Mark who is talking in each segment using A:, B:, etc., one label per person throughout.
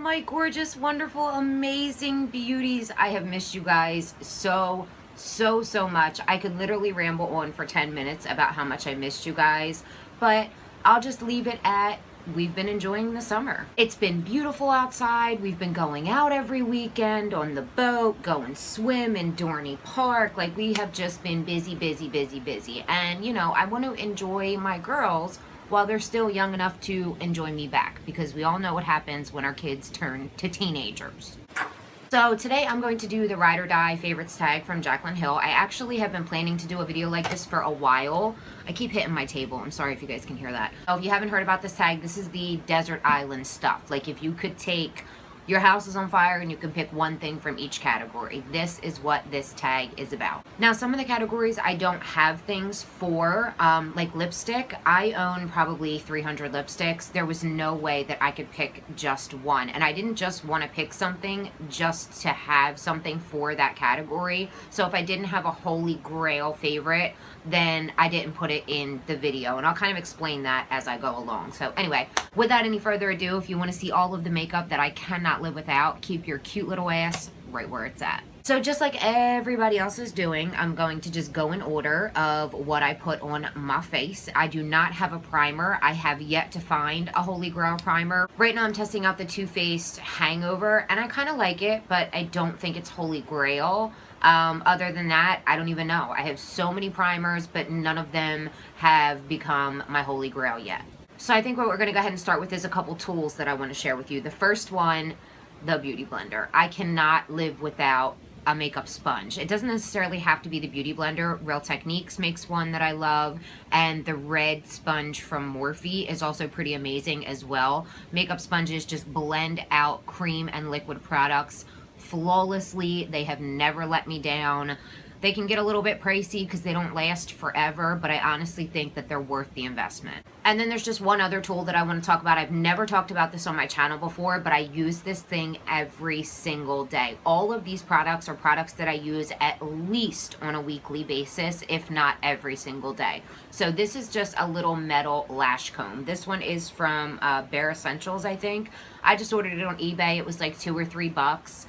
A: my gorgeous, wonderful, amazing beauties. I have missed you guys so much. I could literally ramble on for 10 minutes about how much I missed you guys, but I'll just leave it at we've been enjoying the summer. It's been beautiful outside. We've been going out every weekend on the boat, going swim in Dorney Park. Like, we have just been busy. And, you know, I want to enjoy my girls while they're still young enough to enjoy me back, because we all know what happens when our kids turn to teenagers. So today I'm going to do the Ride or Die Favorites tag from Jaclyn Hill. I actually have been planning to do a video like this for a while. I keep hitting my table. I'm sorry if you guys can hear that. So if you haven't heard about this tag, this is the desert island stuff. Like, if you could take your house is on fire and you can pick one thing from each category, this is what this tag is about. Now, some of the categories I don't have things for, like lipstick. I own probably 300 lipsticks. There was no way that I could pick just one. And I didn't just want to pick something just to have something for that category. So if I didn't have a holy grail favorite, then I didn't put it in the video. And I'll kind of explain that as I go along. So anyway, without any further ado, if you want to see all of the makeup that I cannot live without, keep your cute little ass right where it's at. So just like everybody else is doing, I'm going to just go in order of what I put on my face. I do not have a primer. I have yet to find a Holy Grail primer. Right now I'm testing out the Too Faced Hangover, and I kind of like it, but I don't think it's Holy Grail. Other than that, I don't even know. I have so many primers, but none of them have become my Holy Grail yet. So I think what we're going to go ahead and start with is a couple tools that I want to share with you. The first one, the Beauty Blender. I cannot live without a makeup sponge. It doesn't necessarily have to be the Beauty Blender. Real Techniques makes one that I love, and the red sponge from Morphe is also pretty amazing as well. Makeup sponges just blend out cream and liquid products flawlessly. They have never let me down. They can get a little bit pricey because they don't last forever, but I honestly think that they're worth the investment. And then there's just one other tool that I want to talk about. I've never talked about this on my channel before, but I use this thing every single day. All of these products are products that I use at least on a weekly basis, if not every single day. So this is just a little metal lash comb. This one is from Bare Essentials, I think. I just ordered it on eBay. It was like $2 or $3.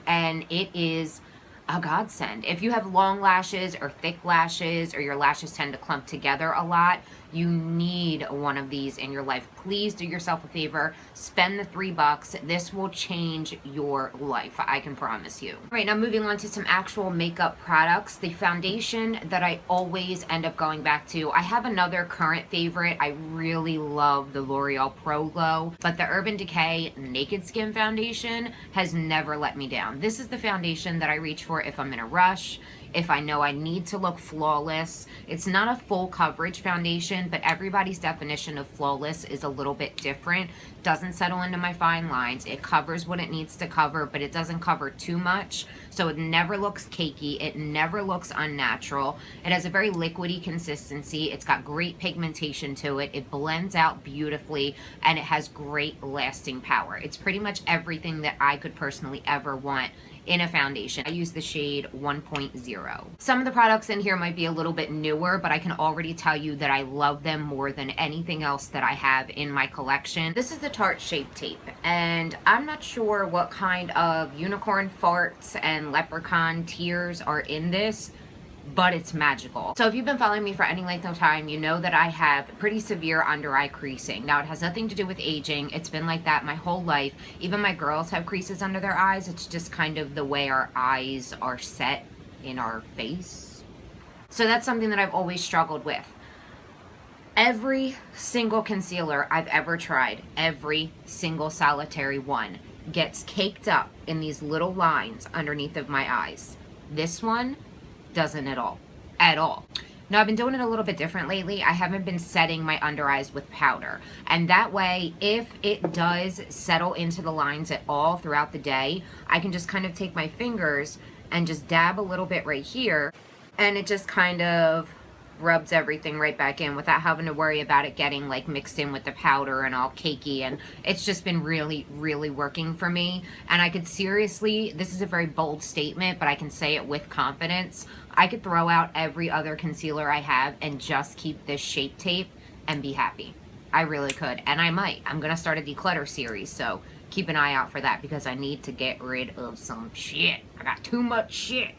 A: And it is a godsend. If you have long lashes or thick lashes, or your lashes tend to clump together a lot, you need one of these in your life. Please do yourself a favor, spend the $3. This will change your life, I can promise you. All right, now moving on to some actual makeup products. The foundation that I always end up going back to, I have another current favorite. I really love the L'Oreal Pro Glow, but the Urban Decay Naked Skin Foundation has never let me down. This is the foundation that I reach for if I'm in a rush, if I know I need to look flawless. It's not a full coverage foundation, but everybody's definition of flawless is a little bit different. Doesn't settle into my fine lines. It covers what it needs to cover, but it doesn't cover too much. So it never looks cakey. It never looks unnatural. It has a very liquidy consistency. It's got great pigmentation to it. It blends out beautifully, and it has great lasting power. It's pretty much everything that I could personally ever want in a foundation. I use the shade 1.0. Some of the products in here might be a little bit newer, but I can already tell you that I love them more than anything else that I have in my collection. This is the Tarte Shape Tape, and I'm not sure what kind of unicorn farts and leprechaun tears are in this, but it's magical. So if you've been following me for any length of time, you know that I have pretty severe under eye creasing. Now, it has nothing to do with aging. It's been like that my whole life. Even my girls have creases under their eyes. It's just kind of the way our eyes are set in our face. So that's something that I've always struggled with. Every single concealer I've ever tried, every single solitary one, gets caked up in these little lines underneath of my eyes. This one doesn't at all. Now, I've been doing it a little bit different lately. I haven't been setting my under eyes with powder, and that way, if it does settle into the lines at all throughout the day, I can just kind of take my fingers and just dab a little bit right here, and it just kind of rubs everything right back in without having to worry about it getting like mixed in with the powder and all cakey. And it's just been really working for me. And I could seriously, this is a very bold statement, but I can say it with confidence, I could throw out every other concealer I have and just keep this Shape Tape and be happy. I really could, and I might. I'm gonna start a declutter series, so keep an eye out for that because I need to get rid of some shit. I got too much shit.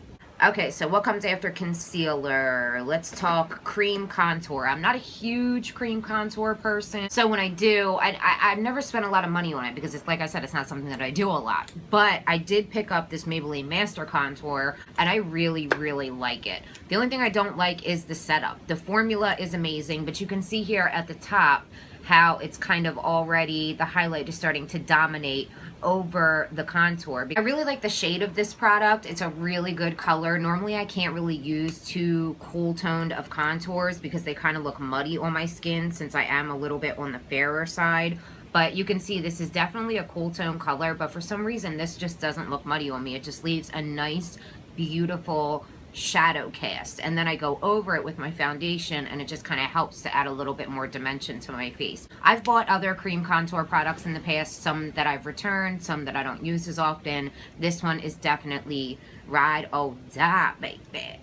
A: Okay, so what comes after concealer? Let's talk cream contour. I'm not a huge cream contour person, so when I do, I've never spent a lot of money on it because it's, like I said, it's not something that I do a lot. But I did pick up this Maybelline Master Contour, and I really, really like it. The only thing I don't like is the setup. The formula is amazing, but you can see here at the top how it's kind of already, the highlight is starting to dominate over the contour. I really like the shade of this product. It's a really good color. Normally I can't really use too cool toned of contours because they kind of look muddy on my skin since I am a little bit on the fairer side. But you can see this is definitely a cool tone color, but for some reason this just doesn't look muddy on me. It just leaves a nice, beautiful shadow cast, and then I go over it with my foundation and it just kind of helps to add a little bit more dimension to my face. I've bought other cream contour products in the past, some that I've returned, some that I don't use as often. This one is definitely ride or die, baby.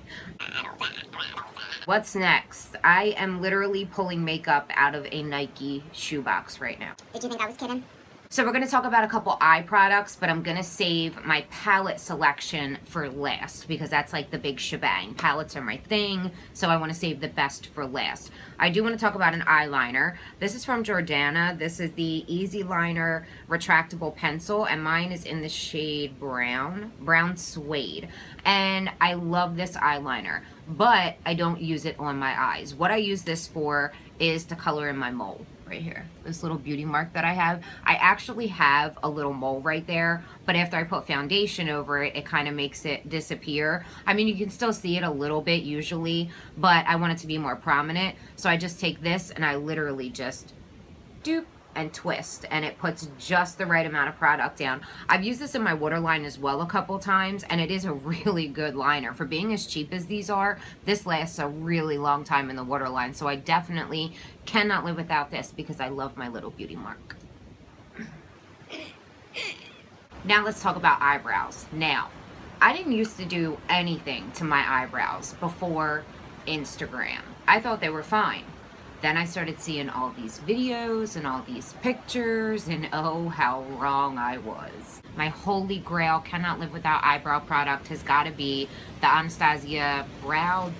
A: What's next? I am literally pulling makeup out of a Nike shoebox right now.
B: Did you think I was kidding?
A: So we're going to talk about a couple eye products, but I'm going to save my palette selection for last because that's like the big shebang. Palettes are my thing, so I want to save the best for last. I do want to talk about an eyeliner. This is from Jordana. This is the Easy Liner Retractable Pencil, and mine is in the shade Brown Suede. And I love this eyeliner, but I don't use it on my eyes. What I use this for is to color in my mole. Right here, this little beauty mark that I have. I actually have a little mole right there, but after I put foundation over it, it kind of makes it disappear. I mean, you can still see it a little bit usually, but I want it to be more prominent. So I just take this and I literally just doop and twist, and it puts just the right amount of product down. I've used this in my waterline as well a couple times, and it is a really good liner. For being as cheap as these are, this lasts a really long time in the waterline, so I definitely cannot live without this because I love my little beauty mark. Now let's talk about eyebrows. Now, I didn't used to do anything to my eyebrows before Instagram. I thought they were fine. Then I started seeing all these videos and all these pictures, and oh, how wrong I was. My holy grail, cannot live without eyebrow product has got to be the Anastasia Brow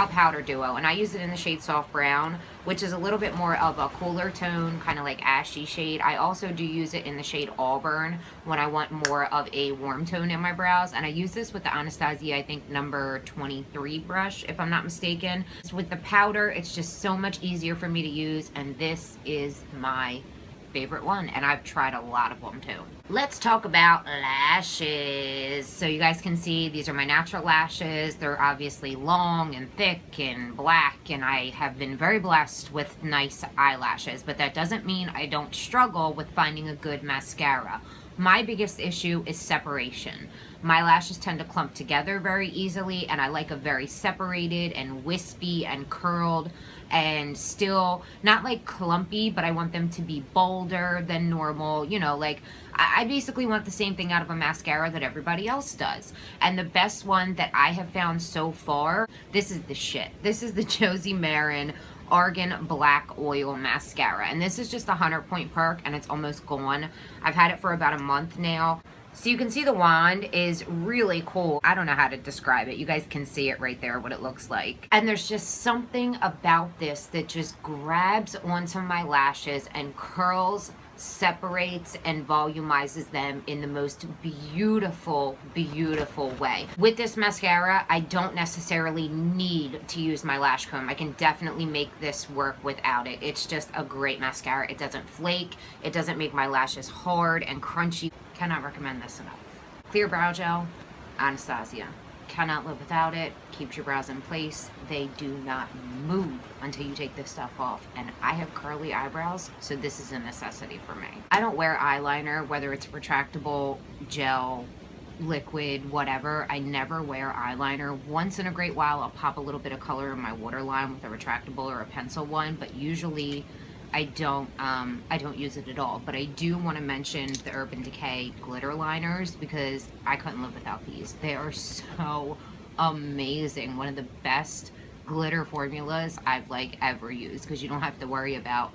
A: Powder Duo, and I use it in the shade Soft Brown, which is a little bit more of a cooler tone, kind of like ashy shade. I also do use it in the shade Auburn when I want more of a warm tone in my brows, and I use this with the Anastasia, I think number 23 brush, if I'm not mistaken. With the powder, it's just so much easier for me to use, and this is my favorite one, and I've tried a lot of them too. Let's talk about lashes. So you guys can see these are my natural lashes. They're obviously long and thick and black, and I have been very blessed with nice eyelashes, but that doesn't mean I don't struggle with finding a good mascara. My biggest issue is separation. My lashes tend to clump together very easily, and I like a very separated and wispy and curled and still not like clumpy, but I want them to be bolder than normal. You know, like I basically want the same thing out of a mascara that everybody else does. And the best one that I have found so far, this is the shit. This is the Josie Maran Argan Black Oil Mascara, and this is just a 100-point perk, and it's almost gone. I've had it for about a month now. So you can see the wand is really cool. I don't know how to describe it. You guys can see it right there, what it looks like. And there's just something about this that just grabs onto my lashes and curls, separates, and volumizes them in the most beautiful, beautiful way. With this mascara, I don't necessarily need to use my lash comb. I can definitely make this work without it. It's just a great mascara. It doesn't flake. It doesn't make my lashes hard and crunchy. Cannot recommend this enough. Clear brow gel, Anastasia. Cannot live without it. Keeps your brows in place. They do not move until you take this stuff off. And I have curly eyebrows, so this is a necessity for me. I don't wear eyeliner, whether it's retractable, gel, liquid, whatever. I never wear eyeliner. Once in a great while, I'll pop a little bit of color in my waterline with a retractable or a pencil one, but usually I don't use it at all. But I do want to mention the Urban Decay glitter liners because I couldn't live without these. They are so amazing. One of the best glitter formulas I've like ever used, because you don't have to worry about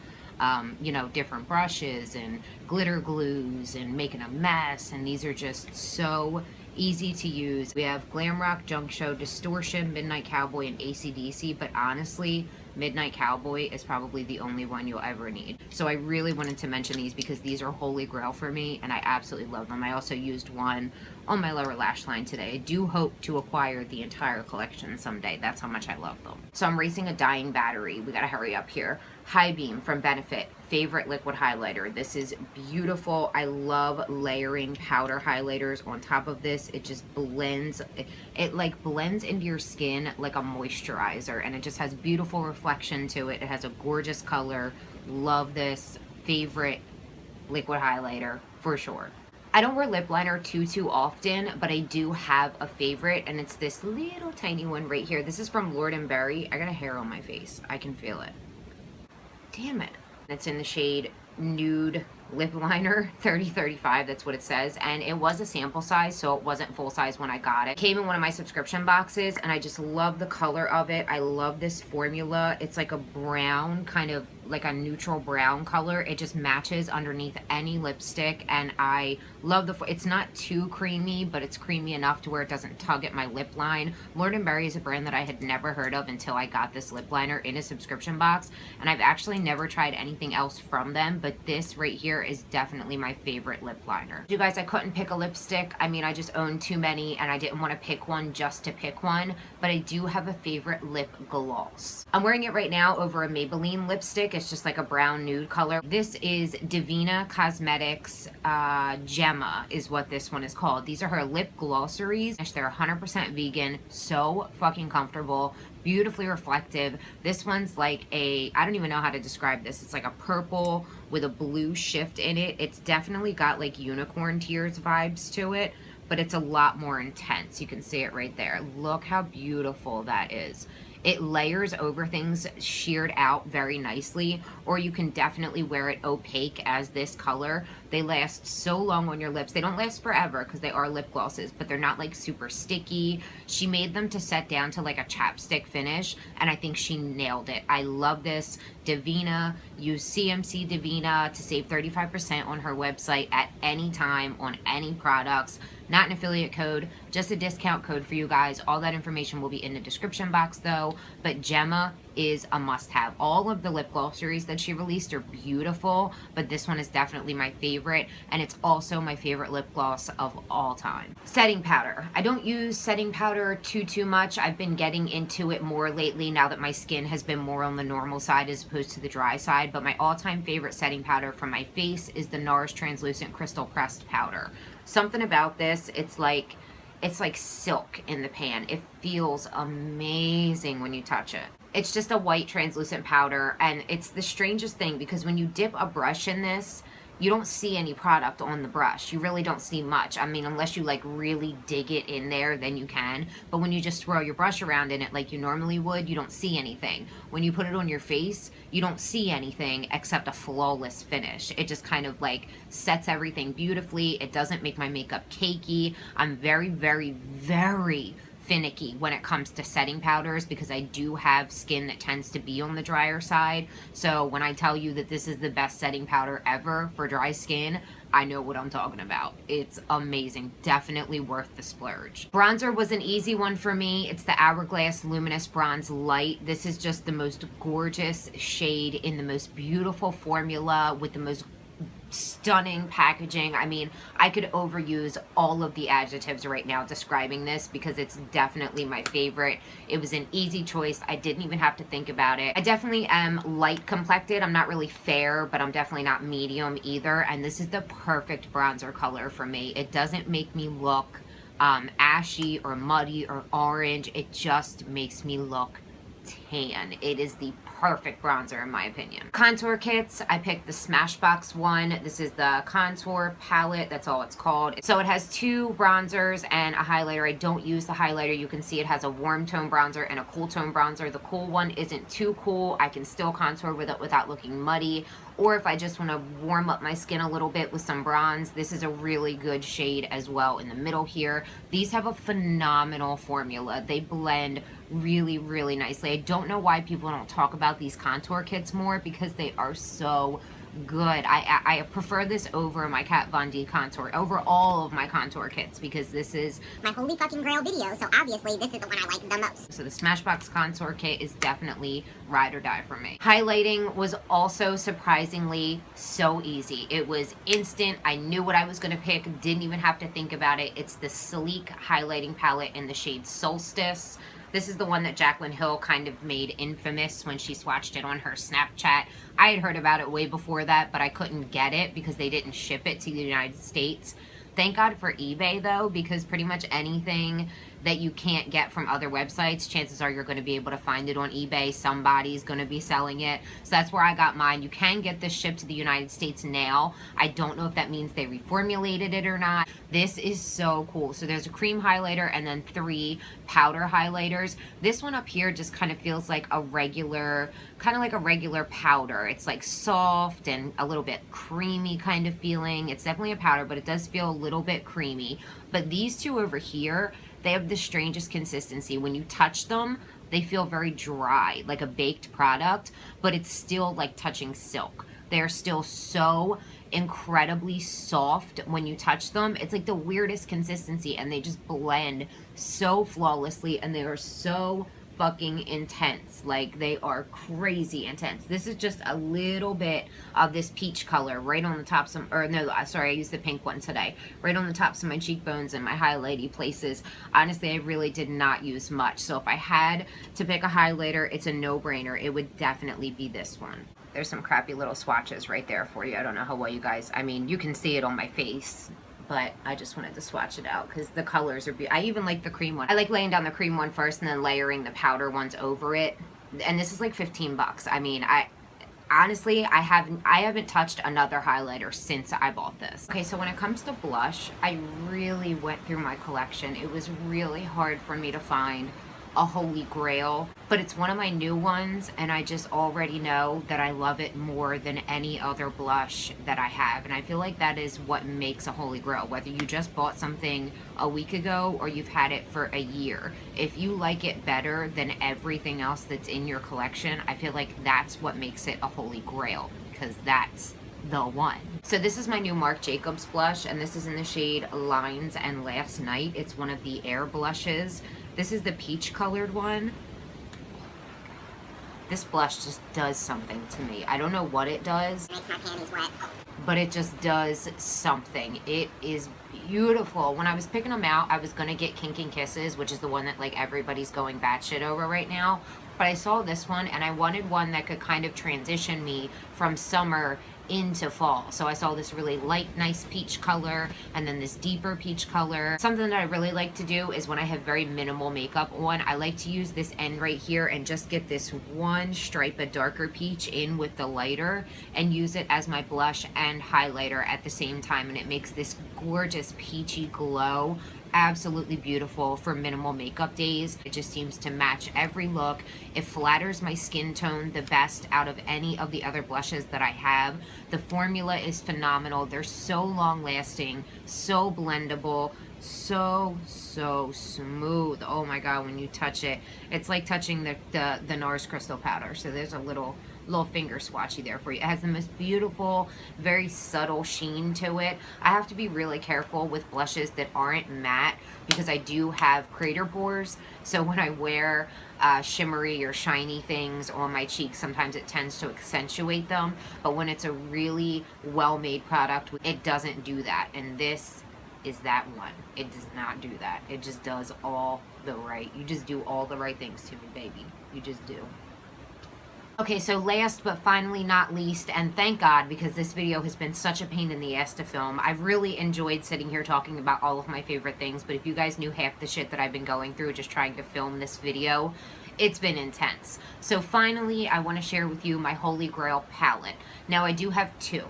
A: you know, different brushes and glitter glues and making a mess, and these are just so easy to use. We have Glam Rock, Junk Show, Distortion, Midnight Cowboy, and AC/DC, but honestly, Midnight Cowboy is probably the only one you'll ever need. So I really wanted to mention these because these are holy grail for me, and I absolutely love them. I also used one on my lower lash line today. I do hope to acquire the entire collection someday. That's how much I love them. So I'm racing a dying battery. We gotta hurry up here. High Beam from Benefit, favorite liquid highlighter. This is beautiful. I love layering powder highlighters on top of this. It just blends, it like blends into your skin like a moisturizer, and it just has beautiful reflection to it. It has a gorgeous color. Love this. Favorite liquid highlighter for sure. I don't wear lip liner too often, but I do have a favorite, and it's this little tiny one right here. This is from Lord & Berry. I got a hair on my face. I can feel it. Damn it. It's in the shade Nude Lip Liner 3035, that's what it says, and it was a sample size, so it wasn't full size when I got it. It came in one of my subscription boxes, and I just love the color of it. I love this formula. It's like a brown, kind of like a neutral brown color. It just matches underneath any lipstick, and I love it's not too creamy, but it's creamy enough to where it doesn't tug at my lip line. Lord & Berry is a brand that I had never heard of until I got this lip liner in a subscription box, and I've actually never tried anything else from them, but this right here is definitely my favorite lip liner. You guys, I couldn't pick a lipstick. I mean, I just own too many, and I didn't want to pick one just to pick one, but I do have a favorite lip gloss. I'm wearing it right now over a Maybelline lipstick. It's just like a brown nude color. This is Devinah Cosmetics Gemma is what this one is called. These are her lip glossaries. They're 100% vegan, so fucking comfortable, beautifully reflective. This one's like a, I don't even know how to describe this. It's like a purple with a blue shift in it. It's definitely got like unicorn tears vibes to it, but it's a lot more intense. You can see it right there. Look how beautiful that is. It layers over things sheared out very nicely, or you can definitely wear it opaque as this color. They last so long on your lips. They don't last forever because they are lip glosses, but they're not like super sticky. She made them to set down to like a chapstick finish, and I think she nailed it. I love this. Devinah, use CMCDEVINAH to save 35% on her website at any time on any products. Not an affiliate code, just a discount code for you guys. All that information will be in the description box though, but Gemma is a must-have. All of the lip glossaries that she released are beautiful, but this one is definitely my favorite, and it's also my favorite lip gloss of all time. Setting powder. I don't use setting powder too much. I've been getting into it more lately now that my skin has been more on the normal side as opposed to the dry side, but my all-time favorite setting powder for my face is the NARS Translucent Crystal Pressed Powder. Something about this, it's like silk in the pan. It feels amazing when you touch it. It's just a white translucent powder, and it's the strangest thing because when you dip a brush in this, you don't see any product on the brush. You really don't see much. I mean, unless you like really dig it in there, then you can. But when you just swirl your brush around in it like you normally would, you don't see anything. When you put it on your face, you don't see anything except a flawless finish. It just kind of like sets everything beautifully. It doesn't make my makeup cakey. I'm very finicky when it comes to setting powders because I do have skin that tends to be on the drier side. So when I tell you that this is the best setting powder ever for dry skin, I know what I'm talking about. It's amazing. Definitely worth the splurge. Bronzer was an easy one for me. It's the Hourglass Luminous Bronze Light. This is just the most gorgeous shade in the most beautiful formula with the most stunning packaging. I mean, I could overuse all of the adjectives right now describing this because it's definitely my favorite. It was an easy choice. I didn't even have to think about it. I definitely am light complected. I'm not really fair, but I'm definitely not medium either. And this is the perfect bronzer color for me. It doesn't make me look ashy or muddy or orange. It just makes me look tan. It is the perfect bronzer in my opinion. Contour kits, I picked the Smashbox one. This is the contour palette, that's all it's called. So it has two bronzers and a highlighter. I don't use the highlighter. You can see it has a warm tone bronzer and a cool tone bronzer. The cool one isn't too cool. I can still contour with it without looking muddy or if I just want to warm up my skin a little bit with some bronze, this is a really good shade as well in the middle here. These have a phenomenal formula. They blend really, really nicely. I don't know why people don't talk about these contour kits more, because they are so good. I prefer this over my Kat Von D contour, over all of my contour kits, because this is
B: my holy fucking grail video, so obviously this is the one I like the most.
A: So the Smashbox contour kit is definitely ride or die for me. Highlighting was also surprisingly so easy. It was instant. I knew what I was going to pick, didn't even have to think about it. It's the Sleek highlighting palette in the shade Solstice. This is the one that Jaclyn Hill kind of made infamous when she swatched it on her Snapchat. I had heard about it way before that, but I couldn't get it because they didn't ship it to the United States. Thank God for eBay though, because pretty much anything that you can't get from other websites, chances are you're going to be able to find it on eBay. Somebody's going to be selling it. So that's where I got mine. You can get this shipped to the United States now. I don't know if that means they reformulated it or not. This is so cool. So there's a cream highlighter and then 3 powder highlighters. This one up here just kind of feels like a regular, kind of like a regular powder. It's like soft and a little bit creamy kind of feeling. It's definitely a powder, but it does feel a little bit creamy. But these two over here, they have the strangest consistency. When you touch them, they feel very dry, like a baked product, but it's still like touching silk. They're still so incredibly soft when you touch them. It's like the weirdest consistency, and they just blend so flawlessly, and they are so fucking intense. Like, they are crazy intense. This is just a little bit of this peach color right on the tops of, or no, sorry, I used the pink one today, right on the tops of my cheekbones and my highlighty places. Honestly, I really did not use much. So if I had to pick a highlighter, it's a no-brainer. It would definitely be this one. There's some crappy little swatches right there for you. I don't know how well you guys, I mean, you can see it on my face, but I just wanted to swatch it out because the colors are beautiful. I even like the cream one. I like laying down the cream one first and then layering the powder ones over it. And this is like 15 bucks. I mean, honestly, I haven't touched another highlighter since I bought this. Okay, so when it comes to blush, I really went through my collection. It was really hard for me to find a holy grail, but it's one of my new ones, and I just already know that I love it more than any other blush that I have. And I feel like that is what makes a holy grail, whether you just bought something a week ago or you've had it for a year. If you like it better than everything else that's in your collection, I feel like that's what makes it a holy grail, because that's the one. So this is my new Marc Jacobs blush, and this is in the shade Lines and Last Night. It's one of the Airblushes. This is the peach colored one. This blush just does something to me. I don't know what it does.
B: Makes my panties wet.
A: But it just does something. It is beautiful. When I was picking them out, I was gonna get Kinking Kisses, which is the one that like everybody's going batshit over right now. But I saw this one and I wanted one that could kind of transition me from summer into fall. So I saw this really light, nice peach color, and then this deeper peach color. Something that I really like to do is when I have very minimal makeup on, I like to use this end right here and just get this one stripe of darker peach in with the lighter and use it as my blush and highlighter at the same time, and it makes this gorgeous peachy glow. Absolutely beautiful for minimal makeup days. It just seems to match every look. It flatters my skin tone the best out of any of the other blushes that I have. The formula is phenomenal. They're so long lasting, so blendable, so smooth. Oh my god, when you touch it, it's like touching the NARS crystal powder. So there's a little finger swatchy there for you. It has the most beautiful, very subtle sheen to it. I have to be really careful with blushes that aren't matte because I do have crater pores. So when I wear shimmery or shiny things on my cheeks, sometimes it tends to accentuate them. But when it's a really well-made product, it doesn't do that. And this is that one. It does not do that. It just does all the right. You just do all the right things to me, baby. You just do. Okay, so last but finally not least, and thank God, because this video has been such a pain in the ass to film. I've really enjoyed sitting here talking about all of my favorite things, but if you guys knew half the shit that I've been going through just trying to film this video, it's been intense. So finally, I want to share with you my Holy Grail palette. Now, I do have 2.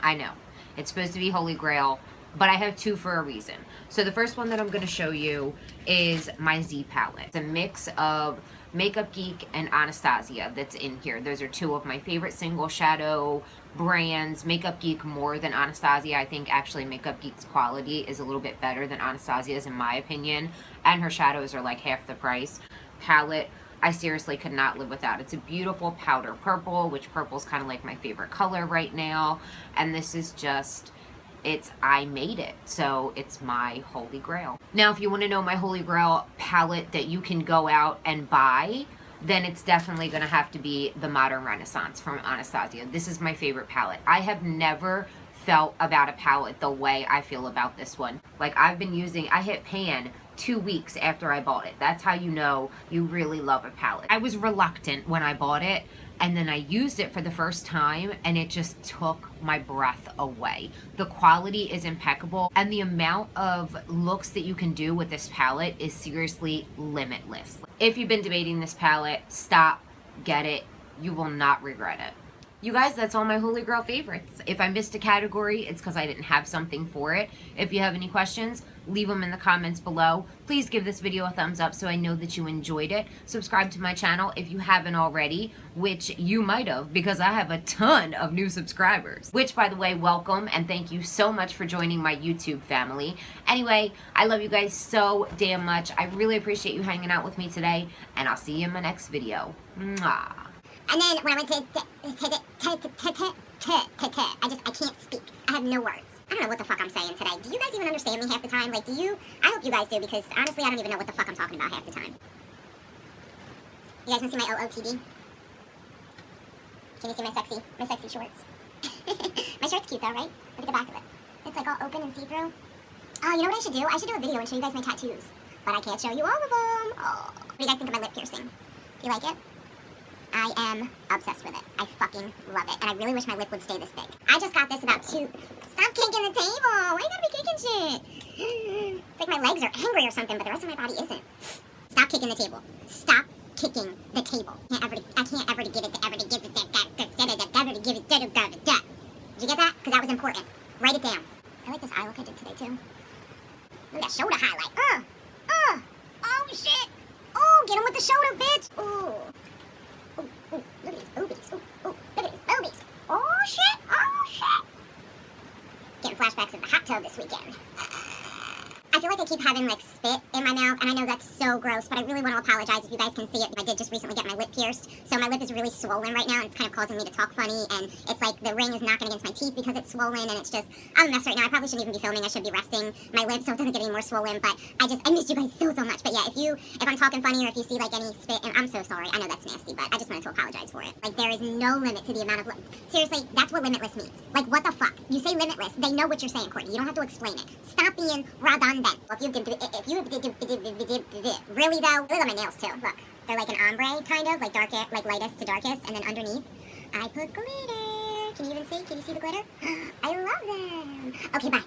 A: I know. It's supposed to be Holy Grail, but I have 2 for a reason. So the first one that I'm going to show you is my Z palette. It's a mix of Makeup Geek and Anastasia that's in here. Those are two of my favorite single shadow brands. Makeup Geek more than Anastasia. I think actually Makeup Geek's quality is a little bit better than Anastasia's in my opinion. And her shadows are like half the price. Palette, I seriously could not live without. It's a beautiful powder purple, which purple is kind of like my favorite color right now. And this is just... I made it, so it's my holy grail. Now, if you want to know my holy grail palette that you can go out and buy, then it's definitely going to have to be the Modern Renaissance from Anastasia. This is my favorite palette. I have never felt about a palette the way I feel about this one. Like, I hit pan 2 weeks after I bought it. That's how you know you really love a palette. I was reluctant when I bought it, and then I used it for the first time, and it just took my breath away. The quality is impeccable, and the amount of looks that you can do with this palette is seriously limitless. If you've been debating this palette, stop, get it. You will not regret it. You guys, that's all my Holy Grail favorites. If I missed a category, it's because I didn't have something for it. If you have any questions, leave them in the comments below. Please give this video a thumbs up so I know that you enjoyed it. Subscribe to my channel if you haven't already, which you might have because I have a ton of new subscribers. Which, by the way, welcome and thank you so much for joining my YouTube family. Anyway, I love you guys so damn much. I really appreciate you hanging out with me today, and I'll see you in my next video. Mwah.
B: And then when I went to I can't speak. I have no words. I don't know what the fuck I'm saying today. Do you guys even understand me half the time? Like, I hope you guys do, because honestly, I don't even know what the fuck I'm talking about half the time. You guys want to see my OOTD? Can you see my sexy shorts? My shirt's cute though, right? Look at the back of it. It's like all open and see-through. Oh, you know what I should do? I should do a video and show you guys my tattoos. But I can't show you all of them. Oh. What do you guys think of my lip piercing? Do you like it? I am obsessed with it. I fucking love it. And I really wish my lip would stay this big. I just got this about two... Stop kicking the table! Why you gotta be kicking shit? It's like my legs are angry or something, but the rest of my body isn't. Stop kicking the table. Stop kicking the table. I can't ever give it. Did you get that? Because that was important. Write it down. I like this eye look I did today, too. Look at that shoulder highlight. Oh, shit. Oh, get him with the shoulder, bitch. Ooh. Ooh, look at these boobies. Ooh, look at these boobies. Oh, shit. Getting flashbacks of the hot tub this weekend. I feel like I keep having, like, spit in my mouth, and I know that's so gross, but I really want to apologize if you guys can see it. I did just recently get my lip pierced, so my lip is really swollen right now, and it's kind of causing me to talk funny, and it's like the ring is knocking against my teeth because it's swollen, and it's just, I'm a mess right now. I probably shouldn't even be filming. I should be resting my lip so it doesn't get any more swollen, but I missed you guys so much. But yeah, if I'm talking funny or if you see, like, any spit, and I'm so sorry. I know that's nasty, but I just wanted to apologize for it. Like, there is no limit to the amount of seriously, that's what limitless means. Like, what the fuck? You say limitless, they know what you're saying, Courtney. You don't have to explain it. Stop being redundant. Really though, look at my nails too. Look, they're like an ombre kind of, like lightest to darkest, and then underneath, I put glitter. Can you even see? Can you see the glitter? I love them. Okay, bye.